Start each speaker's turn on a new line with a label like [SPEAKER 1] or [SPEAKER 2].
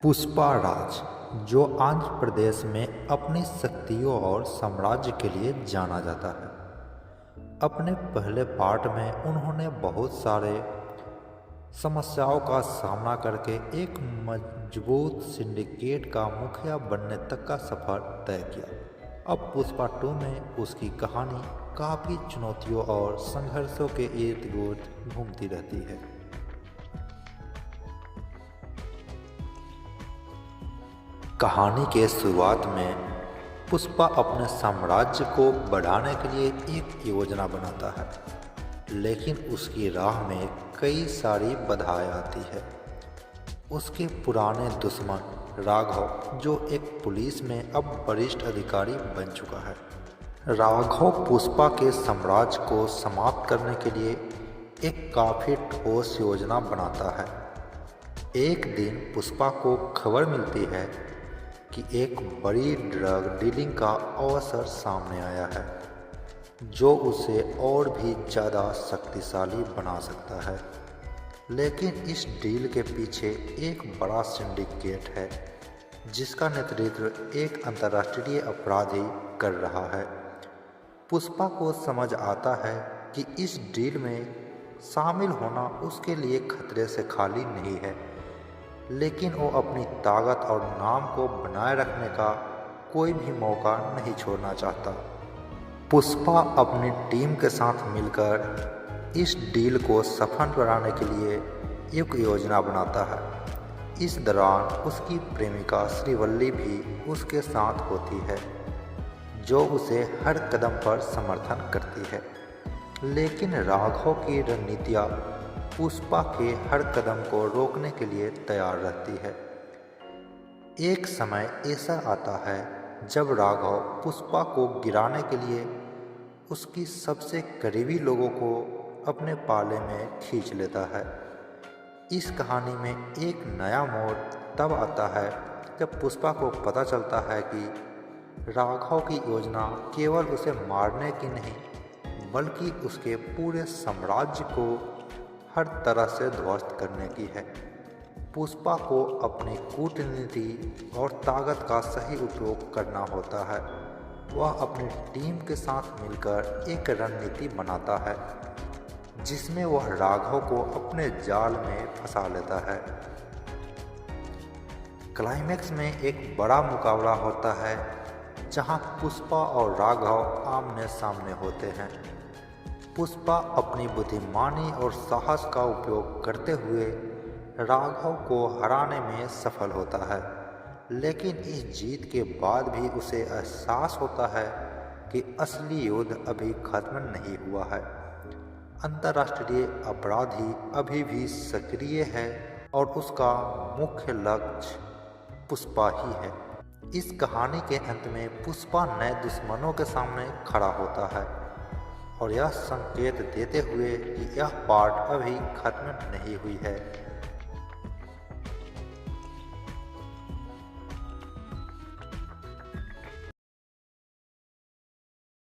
[SPEAKER 1] पुष्पा राज, जो आंध्र प्रदेश में अपनी शक्तियों और साम्राज्य के लिए जाना जाता है। अपने पहले पार्ट में उन्होंने बहुत सारे समस्याओं का सामना करके एक मजबूत सिंडिकेट का मुखिया बनने तक का सफर तय किया। अब पुष्पा 2 में उसकी कहानी काफ़ी चुनौतियों और संघर्षों के इर्द गिर्द घूमती रहती है। कहानी के शुरुआत में पुष्पा अपने साम्राज्य को बढ़ाने के लिए एक योजना बनाता है, लेकिन उसकी राह में कई सारी बाधाएं आती है। उसके पुराने दुश्मन राघव, जो एक पुलिस में अब वरिष्ठ अधिकारी बन चुका है, राघव पुष्पा के साम्राज्य को समाप्त करने के लिए एक काफ़ी ठोस योजना बनाता है। एक दिन पुष्पा को खबर मिलती है कि एक बड़ी ड्रग डीलिंग का अवसर सामने आया है, जो उसे और भी ज़्यादा शक्तिशाली बना सकता है। लेकिन इस डील के पीछे एक बड़ा सिंडिकेट है, जिसका नेतृत्व एक अंतर्राष्ट्रीय अपराधी कर रहा है। पुष्पा को समझ आता है कि इस डील में शामिल होना उसके लिए खतरे से खाली नहीं है, लेकिन वो अपनी ताकत और नाम को बनाए रखने का कोई भी मौका नहीं छोड़ना चाहता। पुष्पा अपनी टीम के साथ मिलकर इस डील को सफल बनाने के लिए एक योजना बनाता है। इस दौरान उसकी प्रेमिका श्रीवल्ली भी उसके साथ होती है, जो उसे हर कदम पर समर्थन करती है। लेकिन राघव की रणनीतियाँ पुष्पा के हर कदम को रोकने के लिए तैयार रहती है। एक समय ऐसा आता है जब राघव पुष्पा को गिराने के लिए उसकी सबसे करीबी लोगों को अपने पाले में खींच लेता है। इस कहानी में एक नया मोड़ तब आता है जब पुष्पा को पता चलता है कि राघव की योजना केवल उसे मारने की नहीं, बल्कि उसके पूरे साम्राज्य को हर तरह से ध्वस्त करने की है। पुष्पा को अपनी कूटनीति और ताकत का सही उपयोग करना होता है। वह अपनी टीम के साथ मिलकर एक रणनीति बनाता है, जिसमें वह राघव को अपने जाल में फंसा लेता है। क्लाइमैक्स में एक बड़ा मुकाबला होता है, जहां पुष्पा और राघव आमने सामने होते हैं। पुष्पा अपनी बुद्धिमानी और साहस का उपयोग करते हुए राघव को हराने में सफल होता है, लेकिन इस जीत के बाद भी उसे एहसास होता है कि असली युद्ध अभी खत्म नहीं हुआ है। अंतर्राष्ट्रीय अपराधी अभी भी सक्रिय है और उसका मुख्य लक्ष्य पुष्पा ही है। इस कहानी के अंत में पुष्पा नए दुश्मनों के सामने खड़ा होता है और यह संकेत देते हुए कि यह पार्ट अभी खत्म नहीं हुई है।